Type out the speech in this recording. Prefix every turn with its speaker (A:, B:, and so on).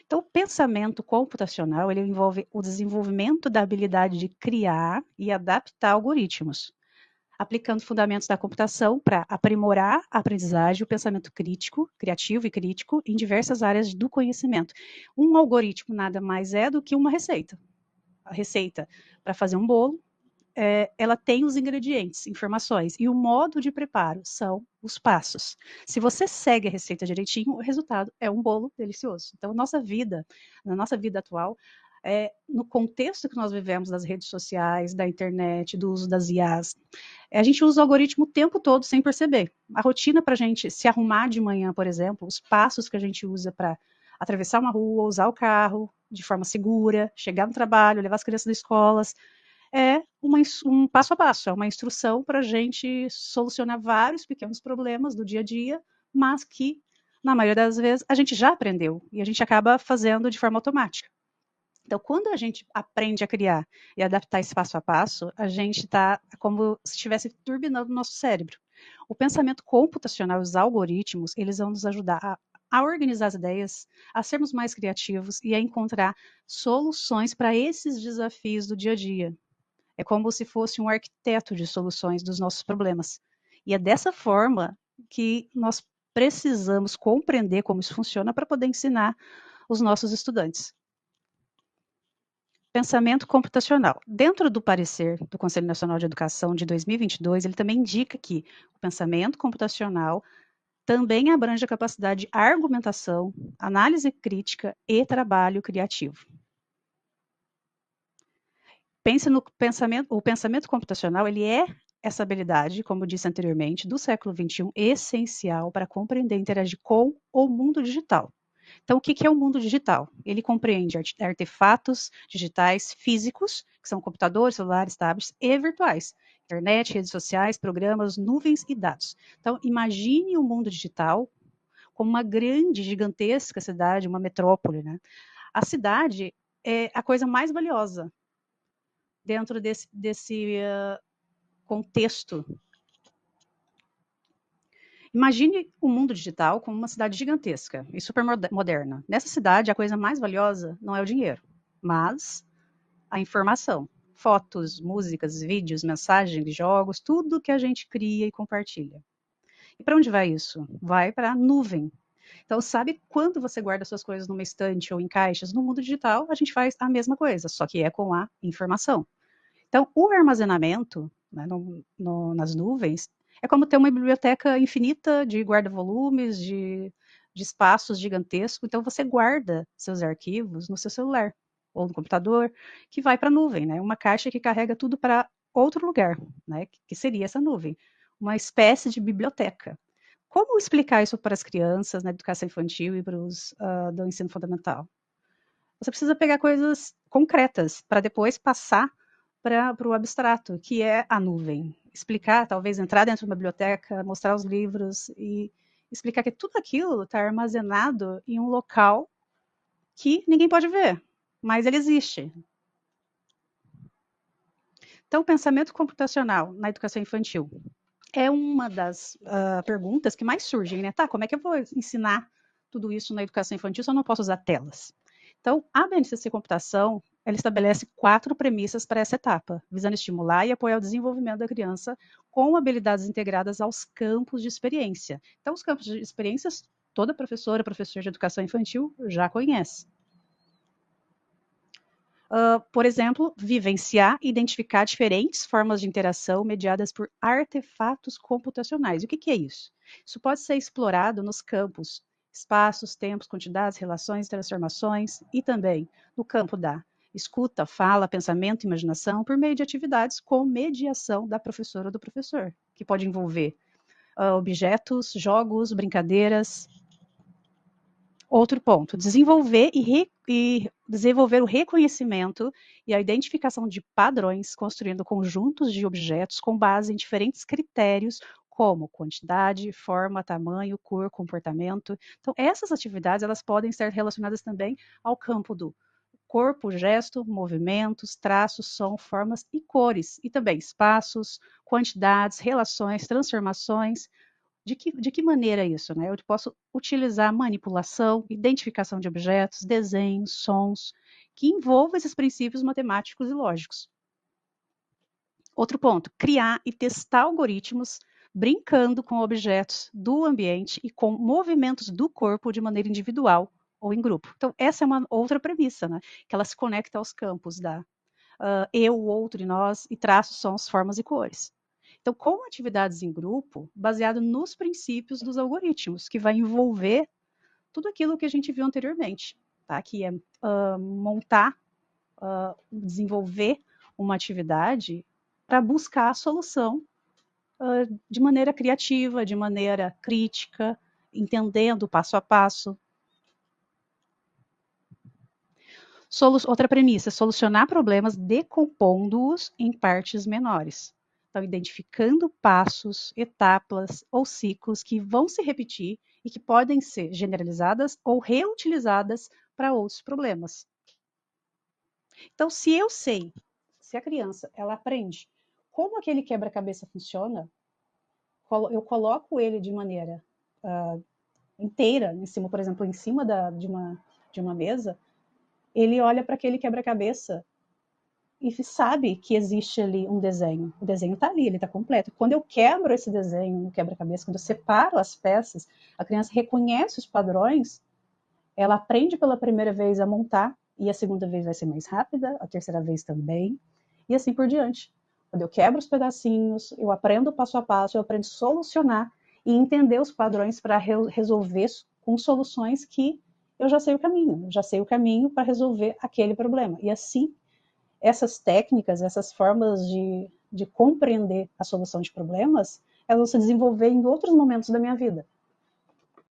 A: Então, o pensamento computacional, ele envolve o desenvolvimento da habilidade de criar e adaptar algoritmos, aplicando fundamentos da computação para aprimorar a aprendizagem, o pensamento crítico, criativo e crítico em diversas áreas do conhecimento. Um algoritmo nada mais é do que uma receita. A receita para fazer um bolo, ela tem os ingredientes, informações, e o modo de preparo são os passos. Se você segue a receita direitinho, o resultado é um bolo delicioso. Então, na nossa vida atual, no contexto que nós vivemos das redes sociais, da internet, do uso das IAs, a gente usa o algoritmo o tempo todo sem perceber. A rotina para a gente se arrumar de manhã, por exemplo, os passos que a gente usa para atravessar uma rua, usar o carro de forma segura, chegar no trabalho, levar as crianças das escolas, um passo a passo, é uma instrução para a gente solucionar vários pequenos problemas do dia a dia, mas que, na maioria das vezes, a gente já aprendeu e a gente acaba fazendo de forma automática. Então, quando a gente aprende a criar e adaptar esse passo a passo, a gente está como se estivesse turbinando o nosso cérebro. O pensamento computacional, os algoritmos, eles vão nos ajudar a organizar as ideias, a sermos mais criativos e a encontrar soluções para esses desafios do dia a dia. É como se fosse um arquiteto de soluções dos nossos problemas. E é dessa forma que nós precisamos compreender como isso funciona para poder ensinar os nossos estudantes. Pensamento computacional. Dentro do parecer do Conselho Nacional de Educação de 2022, ele também indica que o pensamento computacional também abrange a capacidade de argumentação, análise crítica e trabalho criativo. Pense no pensamento, o pensamento computacional, ele é essa habilidade, como eu disse anteriormente, do século XXI, essencial para compreender e interagir com o mundo digital. Então, o que é o mundo digital? Ele compreende artefatos digitais físicos, que são computadores, celulares, tablets, e virtuais. Internet, redes sociais, programas, nuvens e dados. Então, imagine o mundo digital como uma grande, gigantesca cidade, uma metrópole, né? A cidade é a coisa mais valiosa dentro desse contexto. Imagine o mundo digital como uma cidade gigantesca e super moderna. Nessa cidade, a coisa mais valiosa não é o dinheiro, mas a informação. Fotos, músicas, vídeos, mensagens, jogos, tudo que a gente cria e compartilha. E para onde vai isso? Vai para a nuvem. Então, sabe quando você guarda suas coisas numa estante ou em caixas? No mundo digital, a gente faz a mesma coisa, só que é com a informação. Então, o armazenamento, né, nas nuvens é como ter uma biblioteca infinita de guarda-volumes, de espaços gigantescos. Então, você guarda seus arquivos no seu celular ou no computador, que vai para a nuvem, né? Uma caixa que carrega tudo para outro lugar, né? Que seria essa nuvem. Uma espécie de biblioteca. Como explicar isso para as crianças na educação infantil e para os do ensino fundamental? Você precisa pegar coisas concretas para depois passar para o abstrato, que é a nuvem. Explicar, talvez entrar dentro de uma biblioteca, mostrar os livros e explicar que tudo aquilo está armazenado em um local que ninguém pode ver, mas ele existe. Então, o pensamento computacional na educação infantil é uma das perguntas que mais surgem, né? Tá, como é que eu vou ensinar tudo isso na educação infantil se eu não posso usar telas? Então, a BNCC Computação, ela estabelece 4 premissas para essa etapa, visando estimular e apoiar o desenvolvimento da criança com habilidades integradas aos campos de experiência. Então, os campos de experiências, toda professora, professor de educação infantil já conhece. Por exemplo, vivenciar e identificar diferentes formas de interação mediadas por artefatos computacionais. O que é isso? Isso pode ser explorado nos campos espaços, tempos, quantidades, relações, transformações e também no campo da escuta, fala, pensamento, imaginação, por meio de atividades com mediação da professora ou do professor, que pode envolver objetos, jogos, brincadeiras. Outro ponto, desenvolver o reconhecimento e a identificação de padrões, construindo conjuntos de objetos com base em diferentes critérios, como quantidade, forma, tamanho, cor, comportamento. Então, essas atividades elas podem estar relacionadas também ao campo do corpo, gesto, movimentos, traços, som, formas e cores, e também espaços, quantidades, relações, transformações, De que maneira isso, né? Eu posso utilizar manipulação, identificação de objetos, desenhos, sons, que envolvam esses princípios matemáticos e lógicos. Outro ponto, criar e testar algoritmos brincando com objetos do ambiente e com movimentos do corpo de maneira individual ou em grupo. Então, essa é uma outra premissa, né? Que ela se conecta aos campos da eu, o outro e nós, e traços, sons, formas e cores. Então, com atividades em grupo, baseado nos princípios dos algoritmos, que vai envolver tudo aquilo que a gente viu anteriormente, tá? Que é montar, desenvolver uma atividade para buscar a solução de maneira criativa, de maneira crítica, entendendo passo a passo. Outra premissa, solucionar problemas decompondo-os em partes menores. Então, identificando passos, etapas ou ciclos que vão se repetir e que podem ser generalizadas ou reutilizadas para outros problemas. Então, se eu sei, se a criança ela aprende como aquele quebra-cabeça funciona, eu coloco ele de maneira inteira, em cima, por exemplo, em cima de uma mesa, ele olha para aquele quebra-cabeça e sabe que existe ali um desenho. O desenho está ali, ele está completo. Quando eu quebro esse desenho no quebra-cabeça, quando eu separo as peças, a criança reconhece os padrões, ela aprende pela primeira vez a montar, e a segunda vez vai ser mais rápida, a terceira vez também, e assim por diante. Quando eu quebro os pedacinhos, eu aprendo passo a passo, eu aprendo a solucionar e entender os padrões para resolver com soluções que eu já sei o caminho para resolver aquele problema. E assim, essas técnicas, essas formas de compreender a solução de problemas, elas vão se desenvolver em outros momentos da minha vida.